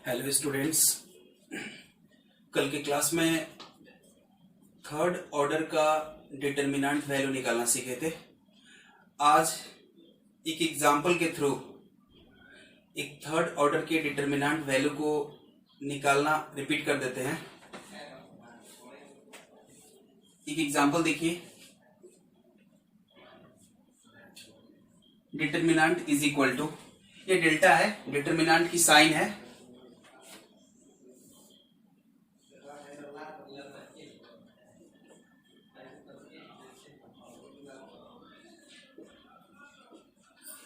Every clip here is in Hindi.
हेलो स्टूडेंट्स, कल के क्लास में थर्ड ऑर्डर का डिटरमिनेंट वैल्यू निकालना सीखे थे। आज एक एग्जांपल के थ्रू एक थर्ड ऑर्डर के डिटरमिनेंट वैल्यू को निकालना रिपीट कर देते हैं। एक एग्जांपल देखिए, डिटरमिनेंट इज इक्वल टू, ये डेल्टा है, डिटरमिनेंट की साइन है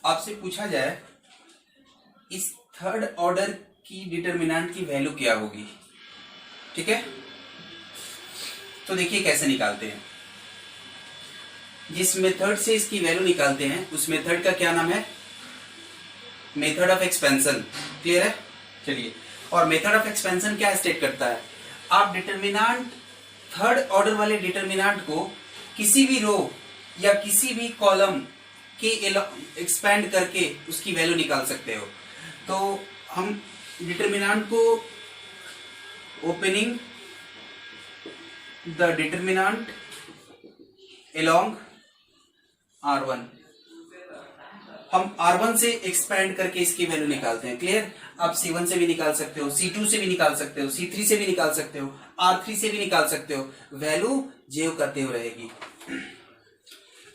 आपसे पूछा जाए इस थर्ड ऑर्डर की डिटरमिनेंट की वैल्यू क्या होगी। ठीक है, तो देखिए कैसे निकालते हैं। जिस मेथड से इसकी वैल्यू निकालते हैं उस मेथड का क्या नाम है? Method of expansion. क्लियर है? चलिए, और मेथड ऑफ एक्सपेंशन क्या स्टेट करता है? आप डिटरमिनेंट, थर्ड ऑर्डर वाले डिटरमिनेंट को किसी भी रो या किसी भी कॉलम के एक्सपेंड करके उसकी वैल्यू निकाल सकते हो। तो हम डिटरमिनेंट को opening the determinant along R1, हम R1 से एक्सपेंड करके इसकी वैल्यू निकालते हैं। क्लियर? आप C1 से भी निकाल सकते हो, C2 से भी निकाल सकते हो, C3 से भी निकाल सकते हो, R3 से भी निकाल सकते हो। वैल्यू जेव करते हुए रहेगी।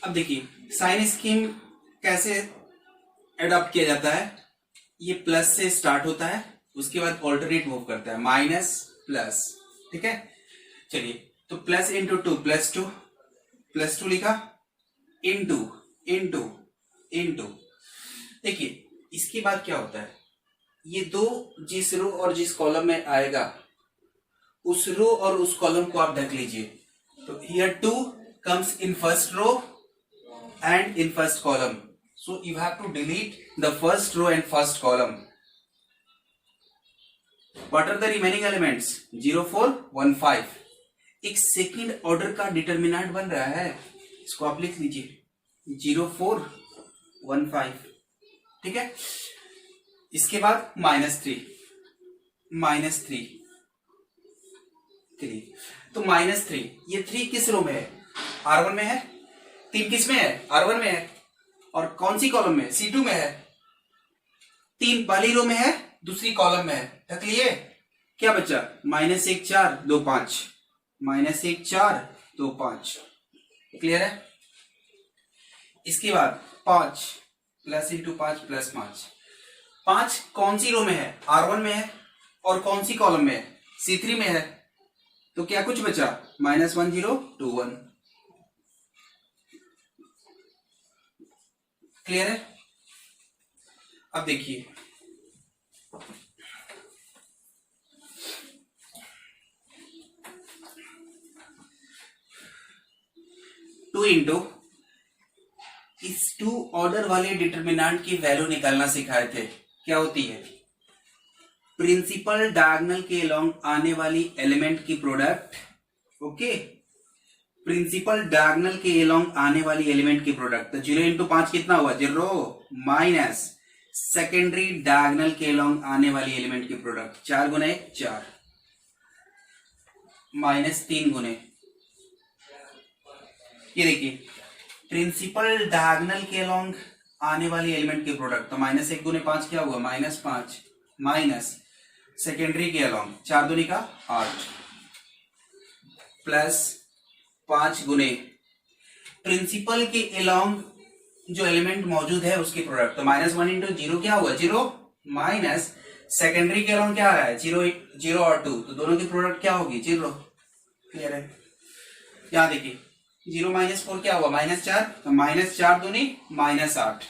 अब देखिए साइन स्कीम कैसे एडॉप्ट किया जाता है। ये प्लस से स्टार्ट होता है, उसके बाद ऑल्टरनेट मूव करता है, माइनस प्लस। ठीक है, चलिए, तो plus into two plus two लिखा, इंटू इंटू इंटू। देखिए इसके बाद क्या होता है, ये दो जिस रो और जिस कॉलम में आएगा उस रो और उस कॉलम को आप ढक लीजिए। तो here 2 comes in first row and in first column, so you have to delete the first row and first column. What are the remaining elements? 0 4 1 5। एक सेकंड ऑर्डर का डिटरमिनेंट बन रहा है, इसको आप लिख लीजिए 0 4 1 5। ठीक है, इसके बाद माइनस थ्री, तो -3, ये 3 किस रो में है? R1 में है। 3 किस में है? R1 में है। और कौन सी कॉलम में? C2 में है। 3 पहली रो में है, दूसरी कॉलम में है। ढक लिए? क्या बचा? -1 4 2 5, -1 4 2 5। क्लियर है? इसके बाद 5 प्लस इंटू 5 प्लस 5। 5 कौन सी रो में है? R1 में है। और कौन सी कॉलम में है? C3 में है। तो क्या कुछ बचा? -1 0 2 1। क्लियर है? अब देखिए, टू इंटू इस 2 ऑर्डर वाले डिटरमिनेंट की वैल्यू निकालना सिखाए थे। क्या होती है? प्रिंसिपल डायगोनल के अलोंग आने वाली एलिमेंट की प्रोडक्ट। ओके, प्रिंसिपल डायगोनल के अलोंग आने वाली एलिमेंट की प्रोडक्ट। तो 0 इंटू 5 कितना हुआ? 0 माइनस सेकेंडरी डायगोनल के अलोंग आने वाली एलिमेंट की प्रोडक्ट। 4 गुना 1 4, -3 गुने, ये देखिए प्रिंसिपल डायगोनल के अलोंग आने वाली एलिमेंट की प्रोडक्ट। तो -1 गुने 5 क्या हुआ? -5, माइनस सेकेंडरी के अलोंग 4 दूनी का 8, प्लस 5 गुने प्रिंसिपल के अलोंग जो एलिमेंट मौजूद है उसकी प्रोडक्ट। तो -1 इंटू 0 क्या हुआ? 0, माइनस सेकेंडरी के अलोंग क्या आ रहा है? 0 और 2, तो दोनों की प्रोडक्ट क्या होगी? 0। क्लियर है? यहां देखिए 0 - 4 क्या हुआ? -4, तो -4 दूनी -8,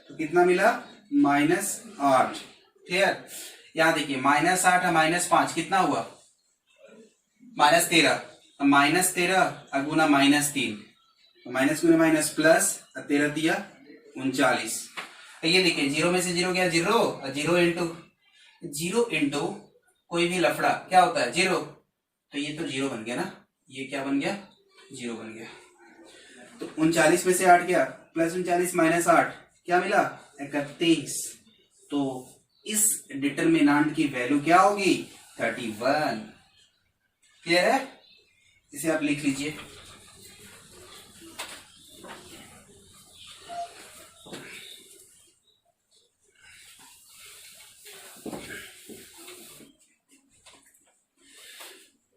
तो कितना मिला? -8। क्लियर? यहां देखिए -8 और -5 कितना हुआ? -13, -13 गुना -3, तो माइनस गुना माइनस प्लस, 13 दिया 39। ये देखिए 0 में से 0 गया 0, और 0 इंटू कोई भी लफड़ा क्या होता है? 0। तो ये तो 0 बन गया ना, ये क्या बन गया? 0 बन गया। तो 39 में से 8 गया, प्लस 39 -8 क्या मिला? 31। तो इस डिटरमिनेंट की वैल्यू क्या होगी 31। क्लियर है? इसे आप लिख लीजिए।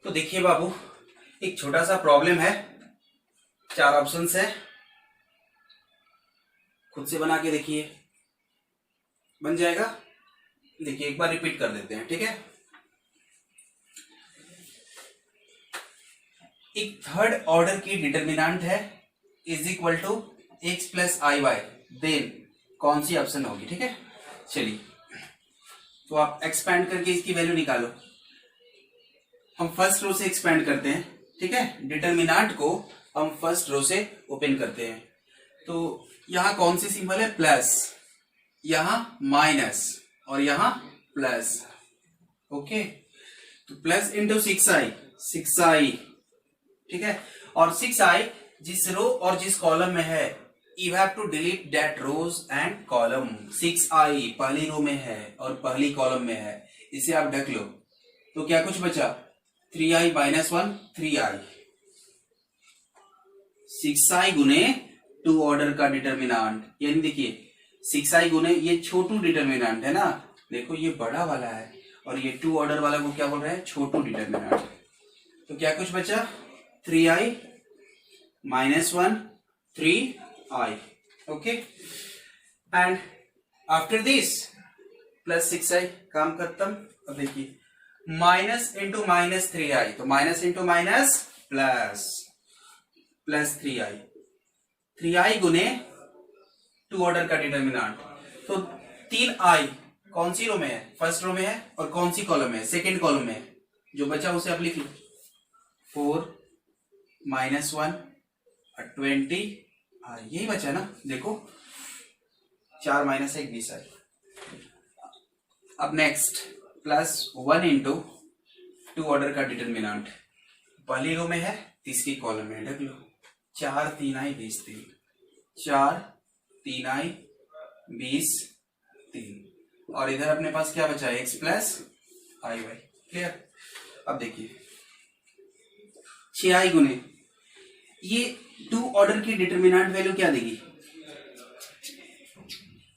तो देखिए बाबू, एक छोटा सा प्रॉब्लम है, 4 ऑप्शंस है, खुद से बना के देखिए, बन जाएगा। देखिए एक बार रिपीट कर देते हैं, ठीक है। एक थर्ड ऑर्डर की डिटरमिनेंट है is equal to x plus i y, then कौन सी ऑप्शन होगी, ठीक है। चलिए तो आप एक्सपैंड करके इसकी वैल्यू निकालो। हम फर्स्ट रो से एक्सपैंड करते हैं, ठीक है। डिटरमिनेंट को हम फर्स्ट रो से ओपन करते हैं। तो यहां कौन सी सिंबल है, प्लस, यहां माइनस और यहां प्लस। ओके, तो प्लस इंटू 6i, 6i, ठीक है। और 6i जिस रो और जिस कॉलम में है, you have to delete that rows and column. 6i पहली रो में है और पहली कॉलम में है, इसे आप ढक लो। तो क्या कुछ बचा, 3i माइनस 1, 3i। 6i गुने 2 ऑर्डर का डिटरमिनेंट, यानी देखिए 6i गुने ये छोटू डिटरमिनेंट है ना, देखो ये बड़ा वाला है और ये 2 ऑर्डर वाला को क्या बोल रहा है, छोटू डिटरमिनेंट। तो क्या कुछ बचा, 3i minus 1, 3i। Okay, and after this plus 6i, काम खत्म। अब देखिए माइनस इंटू माइनस 3i, तो minus into minus plus, plus 3i, 3i गुने 2 ऑर्डर का डिटरमिनेंट। तो 3i कौन सी रो में है, फर्स्ट रो में है, और कौन सी कॉलम में है, सेकेंड कॉलम में है। जो बचा उसे आप लिख लो, 4 माइनस 1 20, यही बचा ना, देखो 4 माइनस 1 20i। अब नेक्स्ट प्लस 1 इंटू 2 ऑर्डर का डिटरमिनेंट, पहली रो में है, तीसरी कॉलम में, ढक लो। 4 3i 20 3, 4 3i 20 3, और इधर अपने पास क्या बचा है, x plus i y. Clear? अब देखिए 6i गुने ये 2 ऑर्डर की डिटरमिनेंट वैल्यू क्या देगी,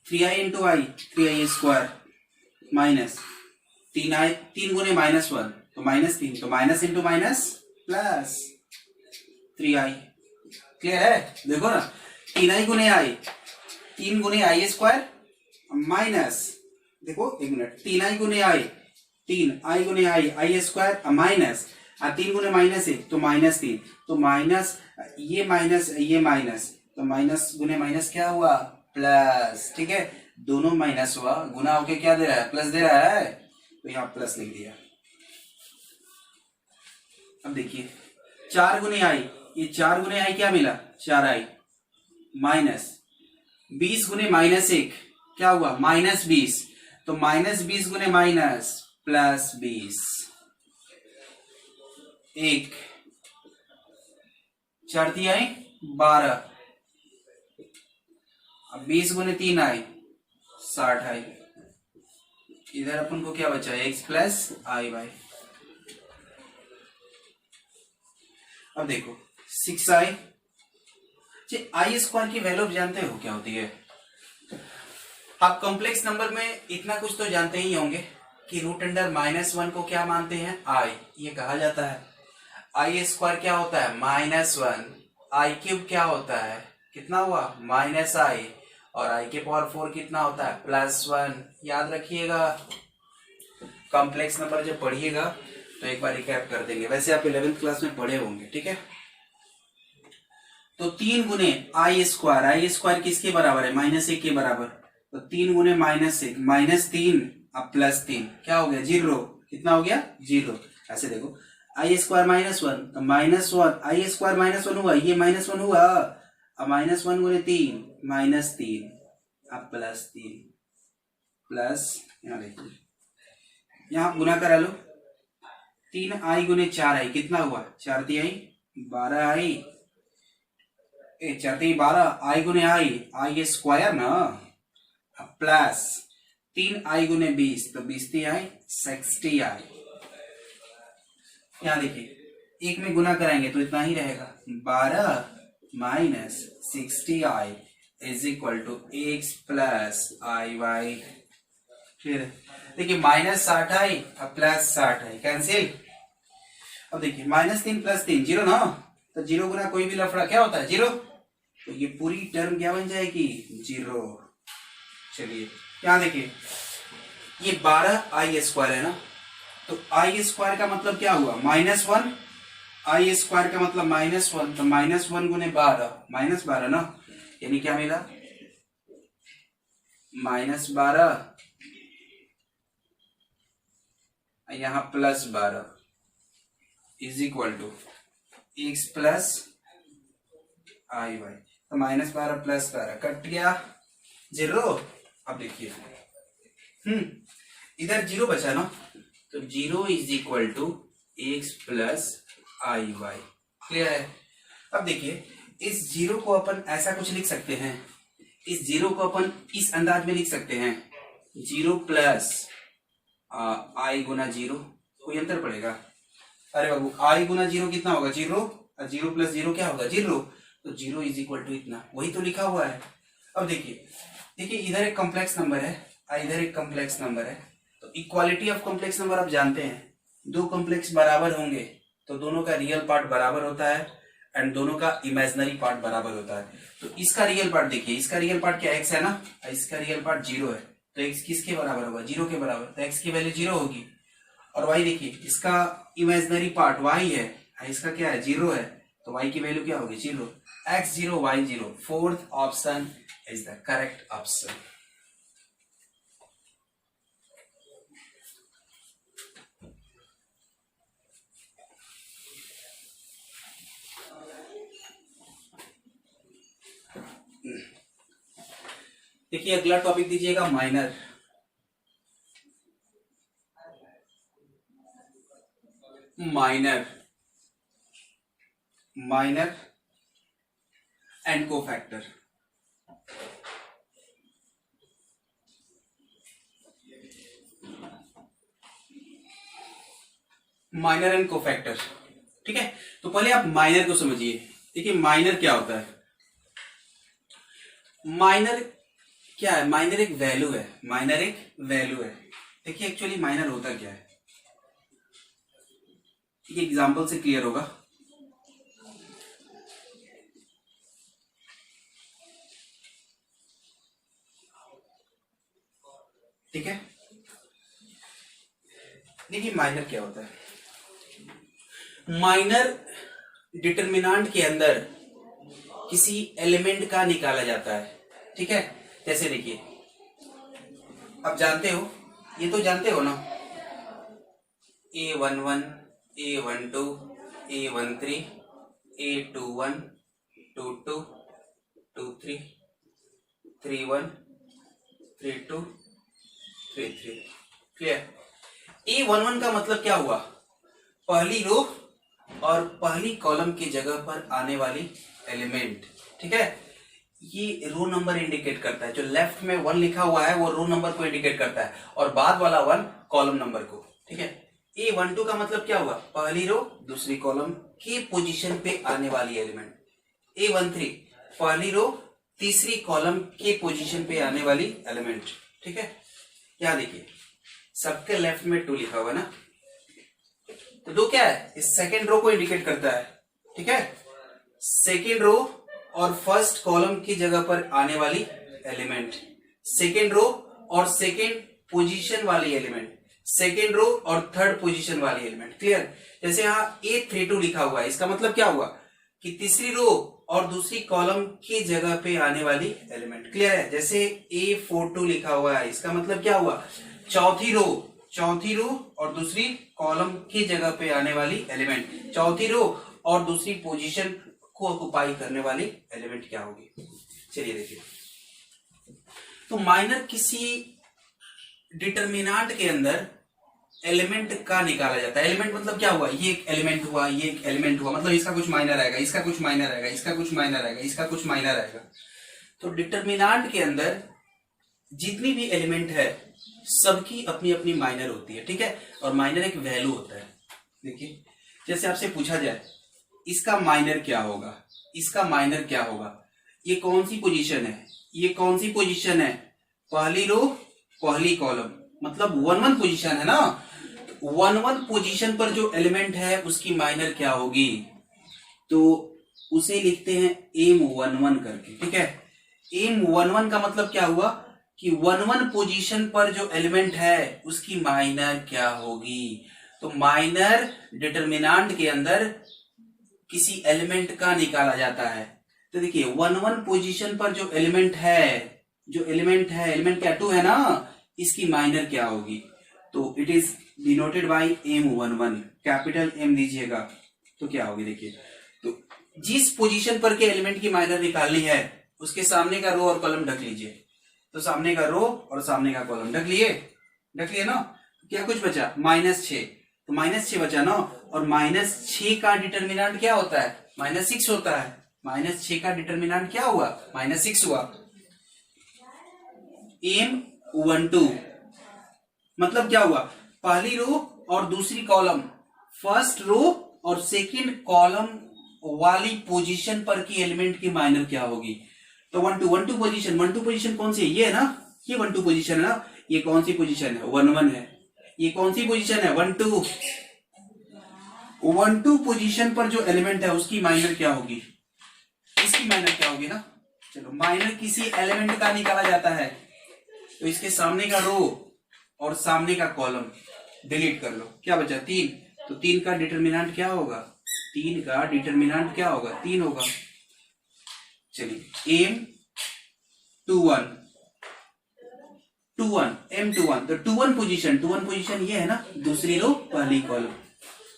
3i इंटू आई, 3i स्क्वायर, माइनस 3i, 3 गुने माइनस 1 तो माइनस 3, तो minus into minus plus 3i। Clear है? देखो ना, 3i गुने आई, 3 गुने आई स्क्वायर माइनस, देखो एक मिनट, 3i गुने आई, 3i गुने आई, आई स्क्वायर माइनस, 3 गुने माइनस 1 तो माइनस 3, तो माइनस ये माइनस ये माइनस, तो माइनस गुने माइनस क्या हुआ, प्लस। ठीक है, दोनों माइनस हुआ, गुना होके क्या दे रहा है, प्लस दे रहा है, तो यहां प्लस लिख दिया। अब देखिए 4 गुने आई, ये 4 गुने आई क्या मिला, 4i, माइनस 20 गुने माइनस 1 क्या हुआ, माइनस 20, तो माइनस 20 गुने माइनस प्लस 20, 1 4 3i 12, अब 20 गुने 3i 60i, इधर अपन को क्या बचा है, x प्लस आई वाई। अब देखो 6i, आई स्क्वायर की वैल्यू जानते हो क्या होती है, आप कॉम्प्लेक्स नंबर में इतना कुछ तो जानते ही होंगे कि रूट अंडर -1 को क्या मानते हैं, आई, ये कहा जाता है। आई स्क्वायर क्या होता है, -1, आई क्यूब क्या होता है, कितना हुआ, -i, और i के पावर 4 कितना होता है, +1। याद रखिएगा, कॉम्प्लेक्स नंबर जब पढ़िएगा तो एक बार रिकैप कर देंगे, वैसे आप 11th क्लास में पढ़े होंगे। ठीक है, तो 3 गुने आई स्क्वायर किसके बराबर है, -1 के बराबर, तो 3 गुने -1, -3 अब +3 क्या हो गया, 0, कितना हो गया, 0। ऐसे देखो आई स्क्वायर -1 तो -1, आई स्क्वायर -1 हुआ, ये -1 हुआ, अब -1 गुने 3 -3, अब +3 प्लस, यहाँ देखिए यहाँ गुना करा लो, 3i गुने 4i कितना हुआ, 4 3i 12i, 4 3 12, i गुने आई, आई स्क्वायर ना, प्लस 3i गुने 20 तो 20 60i। यहाँ देखिए एक में गुना कराएंगे तो इतना ही रहेगा 12 minus 60i is equal to x plus i y. फिर देखिए माइनस 60i और प्लस 60i कैंसिल। अब देखिए -3 + 3 0 ना, तो 0 गुना कोई भी लफड़ा क्या होता है 0, तो ये पूरी टर्म क्या बन जाएगी 0। चलिए यहाँ देखिए ये 12i² है ना, तो i² का मतलब क्या हुआ -1, i² का मतलब -1, तो -1 गुने 12 -12 ना, यानी क्या मिला -12 यहाँ +12 is equal to x plus i y. तो -12 + 12 कट गया 0। अब देखिए इधर 0 बचा ना, तो 0 is equal to x plus i y. Clear है। अब देखिए इस 0 को अपन ऐसा कुछ लिख सकते हैं, इस 0 को अपन इस अंदाज में लिख सकते हैं 0 प्लस आई गुना 0। कोई अंतर पड़ेगा? अरे बाबू आई गुना 0 कितना होगा 0, और 0 प्लस 0 क्या होगा 0, तो 0 इज इक्वल टू इतना, वही तो लिखा हुआ है। अब देखिए इधर एक कॉम्प्लेक्स नंबर है, इधर एक कॉम्प्लेक्स नंबर है, तो इक्वालिटी ऑफ कॉम्प्लेक्स नंबर आप जानते हैं, दो कॉम्प्लेक्स बराबर होंगे तो दोनों का रियल पार्ट बराबर होता है एंड दोनों का इमेजिनरी पार्ट बराबर होता है। तो इसका रियल पार्ट देखिए, इसका रियल पार्ट क्या x है ना, इसका रियल पार्ट 0 है, तो x किसके बराबर होगा 0 के बराबर, तो x की वैल्यू 0 होगी। और y देखिए इसका इमेजिनरी पार्ट y है, इसका क्या है 0 है, तो y की वैल्यू क्या होगी 0, x 0 y 0। Fourth option is the correct option. देखिए अगला टॉपिक दीजिएगा minor. Minor and cofactor. Minor and cofactor, ठीक है। तो पहले आप माइनर को समझिए। देखिए माइनर क्या होता है, माइनर क्या है, माइनर एक वैल्यू है, माइनर एक वैल्यू है। देखिए एक्चुअली माइनर होता क्या है, ठीक है, एग्जाम्पल से क्लियर होगा। ठीक है, देखिए माइनर क्या होता है, माइनर डिटरमिनेंट के अंदर किसी एलिमेंट का निकाला जाता है। ठीक है, जैसे देखिए अब जानते हो, ये तो जानते हो ना, A11 A12 A13 A21 22 23 31 32 33। Clear. A11 का मतलब क्या हुआ, पहली रो और पहली कॉलम की जगह पर आने वाली एलिमेंट। ठीक है, ये रो नंबर इंडिकेट करता है, जो लेफ्ट में 1 लिखा हुआ है वो रो नंबर को इंडिकेट करता है और बाद वाला 1 कॉलम नंबर को। ठीक है, A12 का मतलब क्या हुआ, पहली रो दूसरी कॉलम की पोजीशन पे आने वाली एलिमेंट। A13 पहली रो तीसरी कॉलम के पोजीशन पे आने वाली एलिमेंट। ठीक है, यहाँ देखिए सबके लेफ्ट में 2 लिखा हुआ है ना, तो 2 क्या है, इस सेकेंड रो को इंडिकेट करता है। ठीक है, सेकेंड रो और फर्स्ट कॉलम की जगह पर आने वाली एलिमेंट, सेकेंड रो और सेकेंड पोजीशन वाली एलिमेंट, सेकेंड रो और थर्ड पोजीशन वाली एलिमेंट। क्लियर। जैसे यहाँ A32 लिखा हुआ है, इसका मतलब क्या हुआ कि तीसरी रो और दूसरी कॉलम की जगह पे आने वाली एलिमेंट। क्लियर है। जैसे A42 लिखा हुआ है, इसका मतलब क्या हुआ, चौथी रो और दूसरी कॉलम की जगह पे आने वाली एलिमेंट, चौथी रो और दूसरी पोजीशन को ऑक्युपाई करने वाली एलिमेंट क्या होगी। चलिए देखिए, तो माइनर किसी डिटरमिनेंट के अंदर एलिमेंट का निकाला जाता है। एलिमेंट मतलब क्या हुआ, ये एक एलिमेंट हुआ, ये एक एलिमेंट हुआ, मतलब इसका कुछ माइनर आएगा, इसका कुछ माइनर आएगा, इसका कुछ माइनर आएगा, इसका कुछ माइनर आएगा। तो डिटरमिनेंट के अंदर जितनी भी एलिमेंट है सबकी अपनी अपनी माइनर होती है, ठीक है, और माइनर एक वैल्यू होता है। देखिए जैसे आपसे पूछा जाए इसका माइनर क्या होगा, इसका माइनर क्या होगा, ये कौन सी पोजीशन है, ये कौन सी पोजीशन है, पहली रो पहली कॉलम, मतलब 1 1 पोजीशन है ना। 1 1 पोजीशन पर जो एलिमेंट है उसकी माइनर क्या होगी, तो उसे लिखते हैं M11 करके, ठीक है। M11 का मतलब क्या हुआ कि 1 1 पोजीशन पर जो एलिमेंट है उसकी माइनर क्या होगी। तो माइनर डिटरमिनेंट के अंदर किसी एलिमेंट का निकाला जाता है। तो देखिए 1 1 पोजीशन पर जो एलिमेंट है, एलिमेंट क्या 2 है ना, इसकी माइनर क्या होगी, तो it is denoted by M11, capital M दीजिएगा, तो क्या होगी देखिए, तो जिस पोजीशन पर के एलिमेंट की माइनर निकालनी है उसके सामने का रो और कॉलम ढक लीजिए। तो सामने का रो और सामने का कॉलम ढक लिए ना, क्या कुछ बचा, -6, तो -6 बचा ना, और -6 का डिटरमिनेंट क्या होता है, -6 होता है। -6 का डिटरमिनेंट क्या हुआ, -6 हुआ। M12 मतलब क्या हुआ, पहली रो और दूसरी कॉलम, फर्स्ट रो और सेकंड कॉलम वाली पोजीशन पर की एलिमेंट की माइनर क्या होगी। तो 1 2 पोजीशन कौन सी है, ये है ना, ये 1 2 पोजीशन है ना, ये कौन सी पोजीशन है, 1 1 है। ये कौन सी पोजीशन है, 1 2 पोजीशन पर जो एलिमेंट है उसकी माइनर क्या होगी, इसकी माइनर क्या होगी ना। चलो माइनर किसी एलिमेंट का निकाला जाता है, तो इसके सामने का रो और सामने का कॉलम डिलीट कर लो, क्या बचा 3, तो 3 का डिटरमिनेंट क्या होगा, 3 का डिटरमिनेंट क्या होगा, 3 होगा। चलिए M21 M21, तो 2 1 पोजीशन ये है ना, दूसरी रो पहली कॉलम,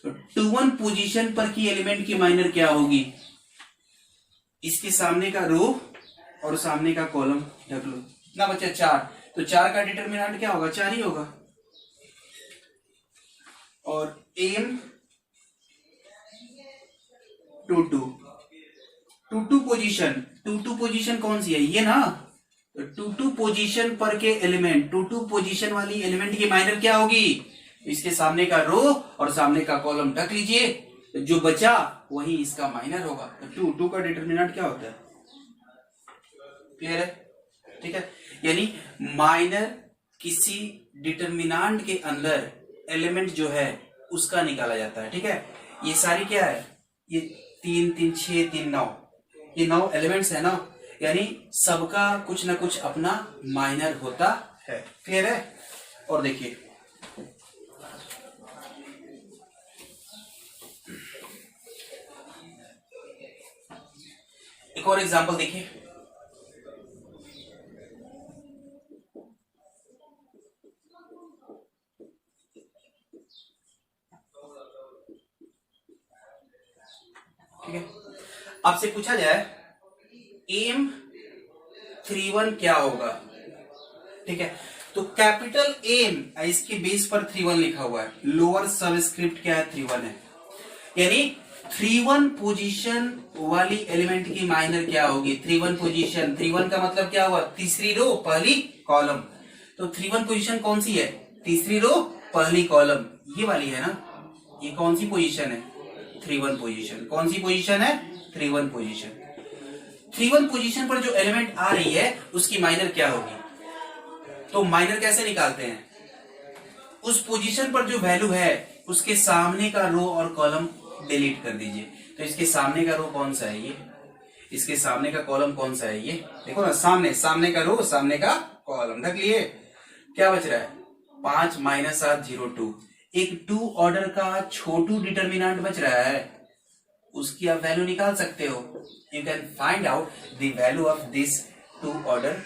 तो 2 1 पोजीशन पर की एलिमेंट की माइनर क्या होगी, इसके सामने का रो और सामने का कॉलम ढक लो ना बच्चा 4, तो 4 का डिटरमिनेंट क्या होगा, 4 ही होगा। और M22 पोजीशन कौन सी है, ये ना, तो 2 पोजीशन पर के एलिमेंट, 2 पोजीशन वाली एलिमेंट की माइनर क्या होगी, इसके सामने का रो और सामने का कॉलम ढक लीजिए, तो जो बचा वही इसका माइनर होगा। तो 2 का डिटरमिनेंट क्या होता है, क्लियर है, ठीक है। यानी माइनर किसी डिटरमिनेंट के अंदर एलिमेंट जो है उसका निकाला जाता है, ठीक है। ये सारी क्या है, ये 3 3 6 3 9, ये 9 एलिमेंट्स है ना, यानी सबका कुछ ना कुछ अपना माइनर होता है, क्लियर है। और देखिए एक और एग्जांपल देखिए, ठीक है। आपसे पूछा जाए M31 क्या होगा, ठीक है, तो कैपिटल एम इसके बेस पर 31 लिखा हुआ है, लोअर सबस्क्रिप्ट क्या है 31 है, यानी 31 पोजीशन वाली एलिमेंट की माइनर क्या होगी, 31 पोजीशन, 31 का मतलब क्या हुआ, तीसरी रो पहली कॉलम, तो 31 पोजीशन कौन सी है, तीसरी रो पहली कॉलम, ये वाली है ना, ये कौन सी पोजीशन है, 31 पोजीशन, कौन सी पोजीशन है, 31 पोजीशन। 31 पोजीशन पर जो एलिमेंट आ रही है उसकी माइनर क्या होगी, तो माइनर कैसे निकालते हैं, उस पोजीशन पर जो वैल्यू है उसके सामने का रो और कॉलम डिलीट कर दीजिए। तो इसके सामने का रो कौन सा है, ये, इसके सामने का कॉलम कौन सा है, ये देखो ना, सामने का रो सामने का कॉलम ढक लिए, क्या बच रहा है 5 - 7 0 2, एक 2 ऑर्डर का छोटू डिटरमिनेंट बच रहा है, उसकी आप वैल्यू निकाल सकते हो, you can find out the value of this 2 order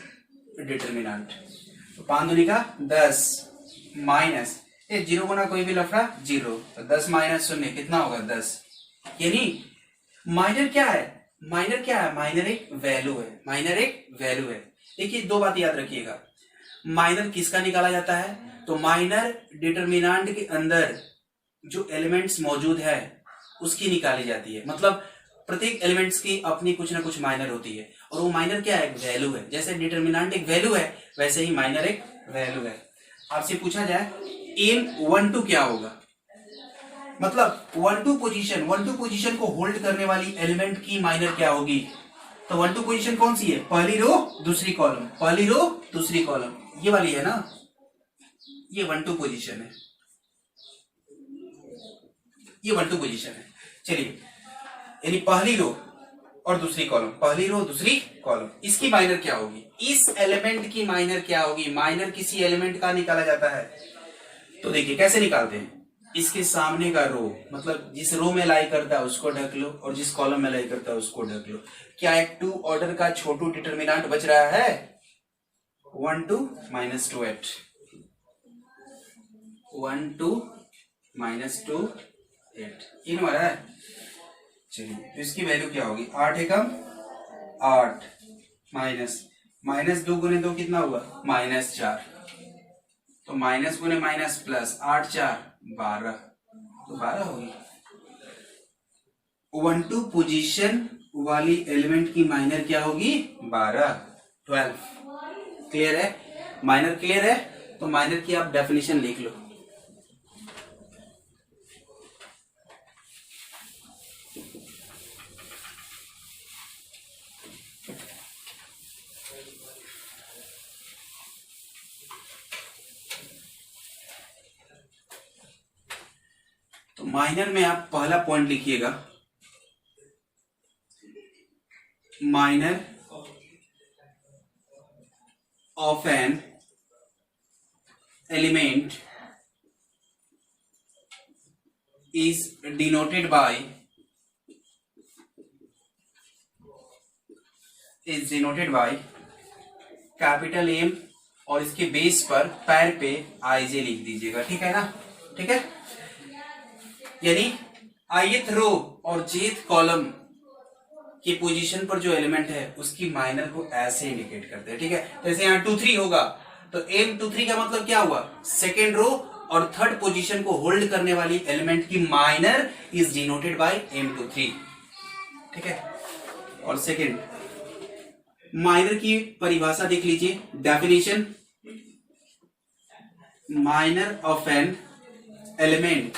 determinant. 5 दूनी का 10 माइनस 0 गुना कोई भी लफड़ा 0, तो 10 - 0 कितना होगा 10, यानी माइनर क्या है, माइनर एक वैल्यू है, देखिए 2 बात याद रखिएगा, माइनर किसका निकाला जाता है, तो माइनर डिटरमिनेंट के अंदर जो एलिमेंट्स मौजूद है उसकी निकाली जाती है, मतलब प्रत्येक एलिमेंट्स की अपनी कुछ ना कुछ माइनर होती है, और वो माइनर क्या है? वैल्यू है। जैसे डिटर्मिनेंट एक वैल्यू है, वैसे ही माइनर एक वैल्यू है। आपसे पूछा जाए एम 1 2 क्या होगा, मतलब 1 2 पोजीशन को होल्ड करने वाली एलिमेंट की माइनर क्या होगी? तो 1 2 पोजीशन कौन सी है? पहली रो दूसरी कॉलम, पहली रो दूसरी कॉलम, ये वाली है ना, ये 1 2 पोजीशन है, ये 1 2 पोजीशन है। चलिए, यानी पहली रो और दूसरी कॉलम, पहली रो दूसरी कॉलम, इसकी माइनर क्या होगी? इस एलिमेंट की माइनर क्या होगी? माइनर किसी एलिमेंट का निकाला जाता है, तो देखिए कैसे निकालते हैं। इसके सामने का रो, मतलब जिस रो में लाई करता है उसको ढक लो, और जिस कॉलम में लाई करता है उसको ढक लो। क्या एक 2 ऑर्डर का छोटू डिटर्मिनेंट बच रहा है? 1 2 माइनस 2 8, 1 2 माइनस 2 8, इन वाला है। चलिए, तो इसकी वैल्यू क्या होगी? 8 एकम 8 माइनस 2 गुने 2 कितना हुआ? -4, तो माइनस गुने माइनस प्लस, 8 4 12, तो 12 होगी। 1 2 पोजीशन वाली एलिमेंट की माइनर क्या होगी? 12 12। क्लियर है? माइनर क्लियर है? तो माइनर की आप डेफिनेशन लिख लो। तो माइनर में आप पहला पॉइंट लिखिएगा, minor of an element is denoted by capital M, और इसके बेस पर पैर पे आईजे लिख दीजिएगा, ठीक है ना? ठीक है, यानी ith रो और jth कॉलम की पोजीशन पर जो एलिमेंट है उसकी माइनर को ऐसे इंडिकेट करते हैं, ठीक है? जैसे यहाँ 2 3 होगा, तो M23 का मतलब क्या हुआ? सेकेंड रो और थर्ड पोजीशन को होल्ड करने वाली एलिमेंट की minor is denoted by M23, ठीक है? और सेकेंड माइनर की परिभाषा देख लीजिए, definition, minor of an element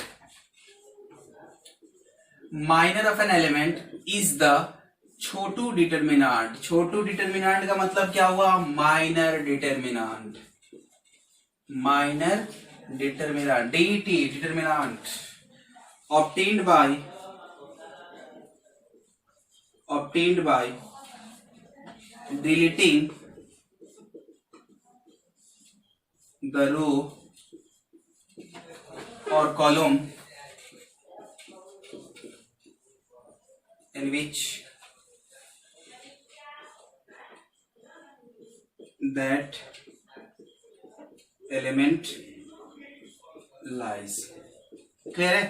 is the Chhotu determinant. Chhotu determinant का मतलब क्या हुआ? Minor determinant, DT determinant obtained by deleting the row or column in which that element lies। Clear है?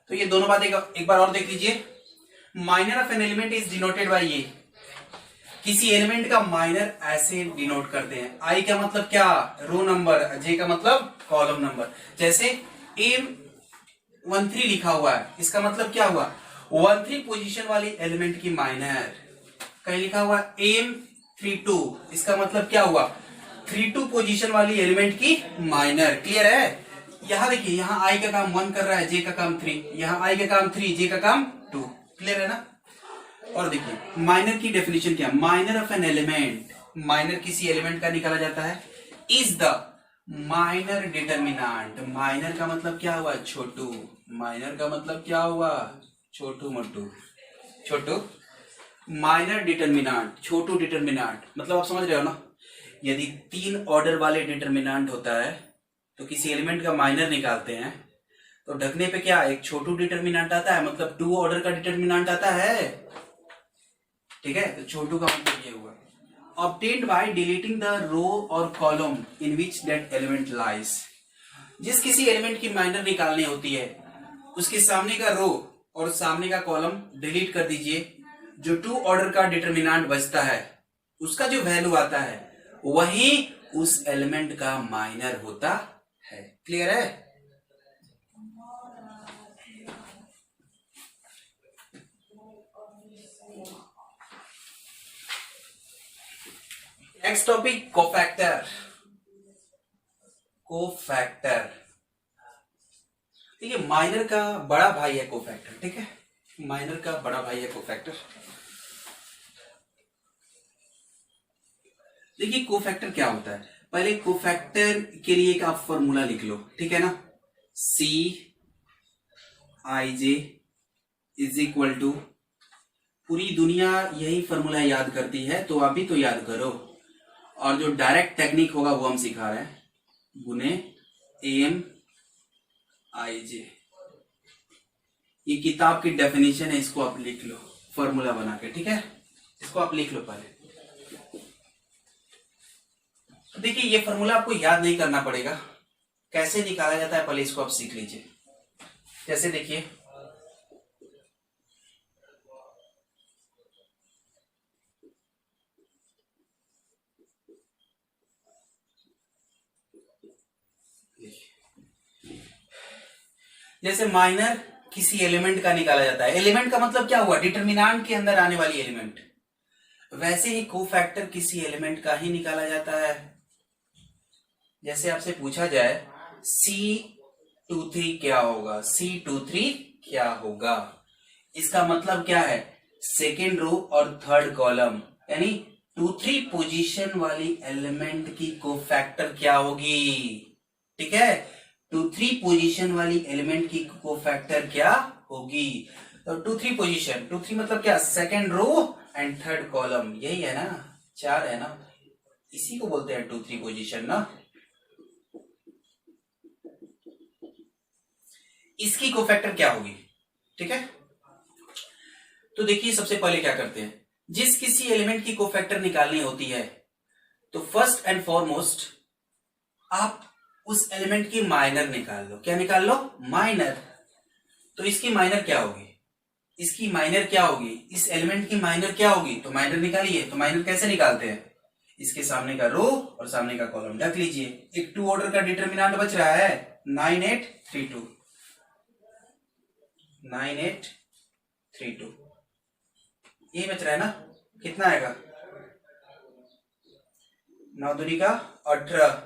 तो ये दोनों बातें एक बार और देख लीजिए। Minor of an element is denoted by ये, किसी एलिमेंट का माइनर ऐसे डिनोट करते हैं। आई का मतलब क्या? रो नंबर, जे का मतलब कॉलम नंबर। जैसे M13 लिखा हुआ है, इसका मतलब क्या हुआ? 13 पोजीशन वाली एलिमेंट की माइनर। कहीं लिखा हुआ M32, इसका मतलब क्या हुआ? 32 पोजीशन वाली एलिमेंट की माइनर। क्लियर है? यहां देखिए, यहां आई का काम 1 कर रहा है, जे का काम 3, यहां आई का काम 3, जे का काम 2। क्लियर है ना? और देखिए माइनर की डेफिनेशन क्या? Minor of an element, minor किसी एलिमेंट का निकाला जाता है, is the minor determinant. Minor का मतलब क्या हुआ? छोटू। माइनर का मतलब क्या हुआ? छोटू मोटू, छोटू। माइनर डिटर्मिनेंट, छोटू डिटर्मिनेंट, मतलब आप समझ रहे हो ना? यदि 3 ऑर्डर वाले डिटर्मिनेंट होता है तो किसी एलिमेंट का माइनर निकालते हैं, तो ढकने पे क्या एक छोटू डिटर्मिनेंट आता है, मतलब 2 ऑर्डर का डिटर्मिनेंट आता है, ठीक है? तो छोटू का मतलब ये हुआ। obtained by deleting the row or column in which that element lies। जिस किसी एलिमेंट की माइनर निकालनी होती है, उसके सामने का रो और सामने का कॉलम डिलीट कर दीजिए। जो 2 ऑर्डर का डिटर्मिनेंट बचता है, उसका जो वैल्यू आता है, वही उस एलिमेंट का माइनर होता है। क्लियर है? Next topic cofactor. कोफैक्टर, ठीक है, माइनर का बड़ा भाई है कोफैक्टर, ठीक है, माइनर का बड़ा भाई है कोफैक्टर। देखिए कोफैक्टर क्या होता है, पहले कोफैक्टर के लिए एक आप फॉर्मूला लिख लो, ठीक है ना, सी आई जे इज इक्वल टू, पूरी दुनिया यही फॉर्मूला याद करती है तो आप भी तो याद करो, और जो डायरेक्ट टेक्निक होगा वो हम सिखा रहे हैं, गुने एम आई जे। ये किताब की डेफिनेशन है, इसको आप लिख लो फॉर्मूला बना के, ठीक है, इसको आप लिख लो पहले। देखिए ये फॉर्मूला आपको याद नहीं करना पड़ेगा, कैसे निकाला जाता है पहले इसको आप सीख लीजिए। जैसे देखिए जैसे माइनर किसी एलिमेंट का निकाला जाता है, एलिमेंट का मतलब क्या हुआ, डिटरमिनेंट के अंदर आने वाली एलिमेंट, वैसे ही कोफैक्टर किसी एलिमेंट का ही निकाला जाता है। जैसे आपसे पूछा जाए C23 क्या होगा, C23 क्या होगा, इसका मतलब क्या है, सेकेंड रो और थर्ड कॉलम, यानी 2-3 पोजीशन वाली एलिमेंट की कोफैक्टर क्या होगी, ठीक है, 2-3 पोजीशन वाली एलिमेंट की कोफैक्टर क्या होगी। तो 2-3 पोजीशन, 2-3 मतलब क्या, second row and third column, यही है ना, 4 है ना, इसी को बोलते हैं 2-3 पोजीशन ना। इसकी कोफैक्टर क्या होगी, ठीक है। तो देखिए सबसे पहले क्या करते हैं, जिस किसी एलिमेंट की कोफैक्टर निकालनी होती है तो फर्स्ट एंड फॉरमोस्ट आप उस एलिमेंट की माइनर निकाल लो। क्या निकाल लो, माइनर। तो इसकी माइनर क्या होगी, इसकी माइनर क्या होगी, इस एलिमेंट की माइनर क्या होगी, तो माइनर निकालिए। तो माइनर कैसे निकालते हैं, इसके सामने का रो और सामने का कॉलम ढक लीजिए। एक 2 ऑर्डर का डिटरमिनेंट बच रहा है 9832, 9832 ये बच रहा है ना, कितना आएगा, 9 दूनी का 18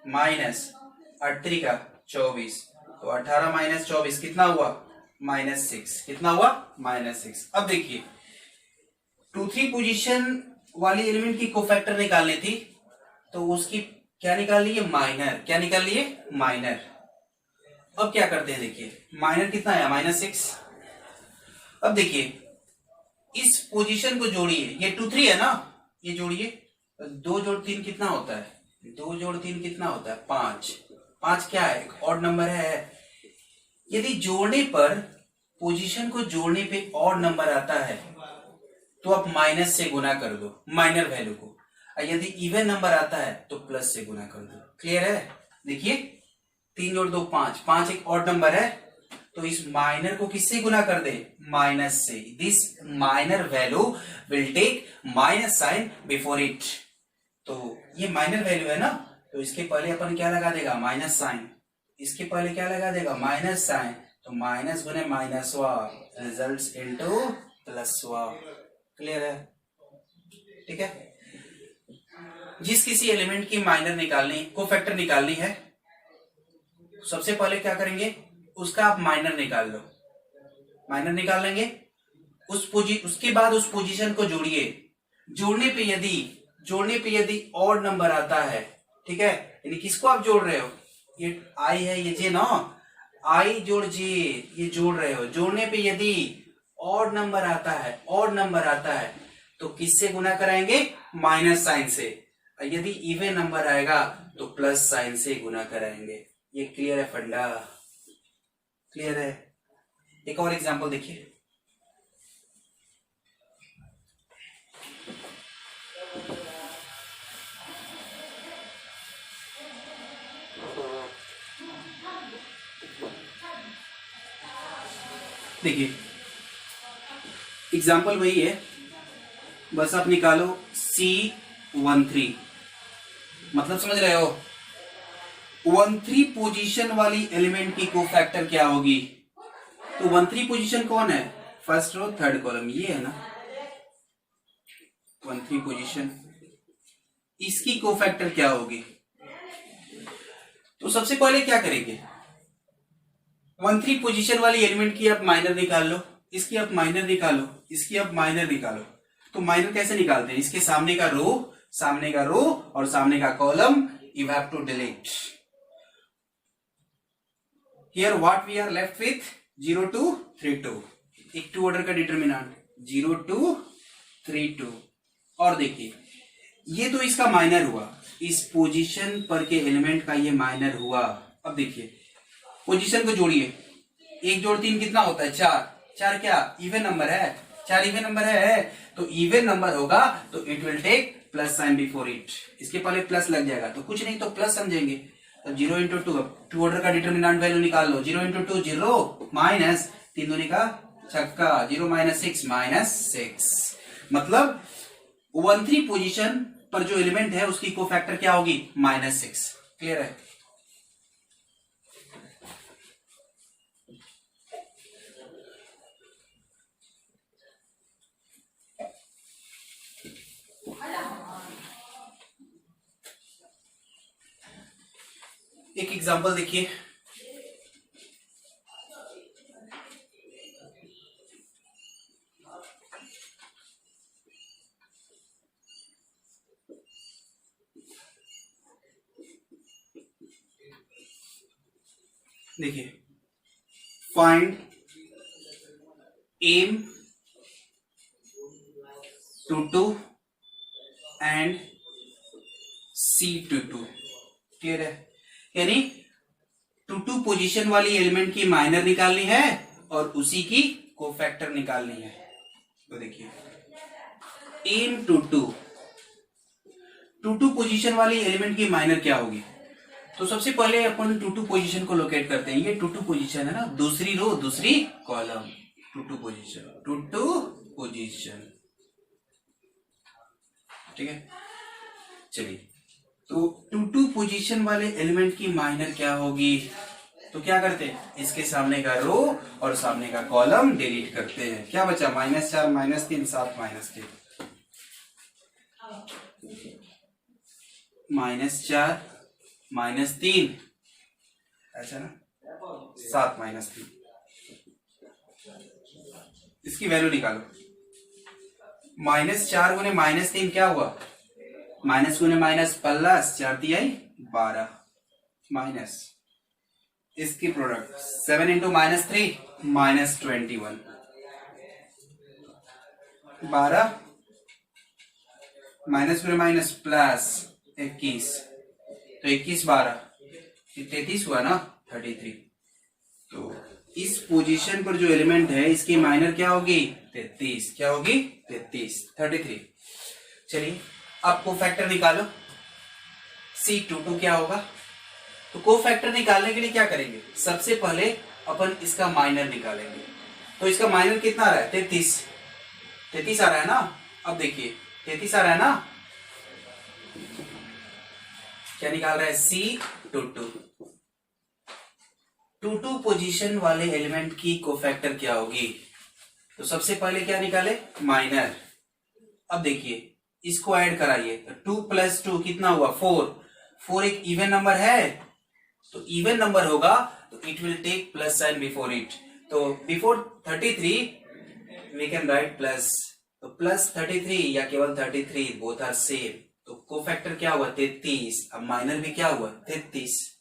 माइनस 8 का 24, तो 18 माइनस 24 कितना हुआ, -6, कितना हुआ, -6। अब देखिए 2-3 पोजीशन वाली एलिमेंट की कोफैक्टर निकालनी थी, तो उसकी क्या निकाल लिए, माइनर। क्या निकाल लिए, माइनर। अब क्या करते हैं, देखिए माइनर कितना आया, -6। अब देखिए इस पोजीशन को जोड़िए, ये 2-3 है ना, ये जोड़िए, 2 जोड़ 3 कितना होता है, 2 जोड़ 3 कितना होता है, 5। 5 क्या है, एक ऑड नंबर है। यदि जोड़ने पर, पोजीशन को जोड़ने पे ऑड नंबर आता है तो आप माइनस से गुना कर दो माइनर वैल्यू को, और यदि इवन नंबर आता है तो प्लस से गुना कर दो। क्लियर है, देखिए 3 जोड़ 2 5, 5 एक ऑड नंबर है, तो इस माइनर को किससे गुना कर दे, माइनस से। This minor value will take minus sign before it. तो ये माइनर वैल्यू है ना, तो इसके पहले अपन क्या लगा देगा, माइनस साइन। इसके पहले क्या लगा देगा, माइनस साइन। तो माइनस गुने माइनस वा रिजल्ट्स इनटू प्लस वा। क्लियर है, ठीक है। जिस किसी एलिमेंट की माइनर निकालनी, कोफैक्टर निकालनी है, सबसे पहले क्या करेंगे, उसका आप माइनर निकाल लो। माइनर निकाल लेंगे, उसके बाद उस पोजीशन को जोड़िए। जोड़ने पे यदि ऑड नंबर आता है, ठीक है, यानी किसको आप जोड़ रहे हो, ये आई है, ये जे ना, आई जोड़ जे, ये जोड़ रहे हो। जोड़ने पे यदि ऑड नंबर आता है तो किससे गुना कराएंगे, माइनस साइन से। यदि इवन नंबर आएगा तो प्लस साइन से गुना कराएंगे। ये क्लियर है फंडा, क्लियर है। एक और एग्जांपल देखिए, देखिए एग्जाम्पल वही है, बस आप निकालो C13, मतलब समझ रहे हो, 13 पोजीशन वाली एलिमेंट की कोफैक्टर क्या होगी। तो 13 पोजीशन कौन है, फर्स्ट रो थर्ड कॉलम, ये है ना 13 पोजीशन। इसकी कोफैक्टर क्या होगी? तो सबसे पहले क्या करेंगे, 1 3 पोजीशन वाली एलिमेंट की आप माइनर निकाल लो, इसकी आप माइनर निकालो, इसकी आप माइनर निकालो। तो माइनर कैसे निकालते हैं? इसके सामने का रो और सामने का column you have to delete. Here what we are left with 0 2 3 2, एक 2 ऑर्डर का डिटरमिनेंट 0 2 3 2। और देखिए ये तो इसका माइनर हुआ, इस पोजीशन पर के एलिमेंट का ये माइनर हुआ। अब देखिए पोजीशन को जोड़िए, 1 जोड़ 3 कितना होता है? 4। 4 क्या इवन नंबर है? 4 इवन नंबर है, तो इवन नंबर होगा तो it will take plus sign before it. इसके पहले प्लस लग जाएगा तो कुछ नहीं तो प्लस समझेंगे। तो 0 इंटू 2, 2 ऑर्डर का डिटरमिनेंट वैल्यू निकाल लो। 0 इंटू 2 0 माइनस 3 दूनी का छक्का, 0 माइनस 6 माइनस 6। मतलब 1 3 पोजीशन पर जो एलिमेंट है उसकी कोफैक्टर क्या होगी? -6। क्लियर है? एक एग्जांपल देखिए, देखिए find M 2 2 and C2 2। Clear है? यानी 2 2 पोजीशन वाली एलिमेंट की माइनर निकालनी है और उसी की कोफैक्टर निकालनी है। तो देखिए एम 2 2 पोजीशन वाली एलिमेंट की माइनर क्या होगी? तो सबसे पहले अपन 2 2 पोजीशन को लोकेट करते हैं। ये 2 2 पोजीशन है ना, दूसरी रो दूसरी कॉलम, 2 2 पोजीशन। ठीक है, चलिए तो 2 2 पोजीशन वाले एलिमेंट की माइनर क्या होगी? तो क्या करते हैं, इसके सामने का रो और सामने का कॉलम डिलीट करते हैं। क्या बचा? -4 -3 7 -3 -4 -3, ऐसा ना, 7 -3। इसकी वैल्यू निकालो। -4 गुने -3 क्या हुआ? माइनस गुने माइनस प्लस, 4 तिहाई 12 माइनस इसकी प्रोडक्ट 7 इंटू -3 -21, 12 माइनस गुने माइनस प्लस 21, तो 21 12 33 हुआ ना, 33। तो इस पोजीशन पर जो एलिमेंट है इसकी माइनर क्या होगी? 33। क्या होगी? 33 33। चलिए अब कोफैक्टर निकालो। C2 2 क्या होगा? तो कोफैक्टर निकालने के लिए क्या करेंगे? सबसे पहले अपन इसका माइनर निकालेंगे। तो इसका माइनर कितना आ रहा है? 33 33 आ रहा है ना। अब देखिए 33 आ रहा है ना, क्या निकाल रहा है? C2 2 2 पोजीशन वाले एलिमेंट की कोफैक्टर क्या होगी? तो सबसे पहले क्या निकाले? माइनर। अब देखिए इसको ऐड कराइए, तो 2 + 2 कितना हुआ? 4। 4 एक इवन नंबर है, तो इवन नंबर होगा तो it will take plus sign before it. तो before 33 we can write plus, तो +33 या केवल 33 बोथ आर सेम। तो कोफैक्टर क्या हुआ? 33। अब माइनर भी क्या हुआ? 33।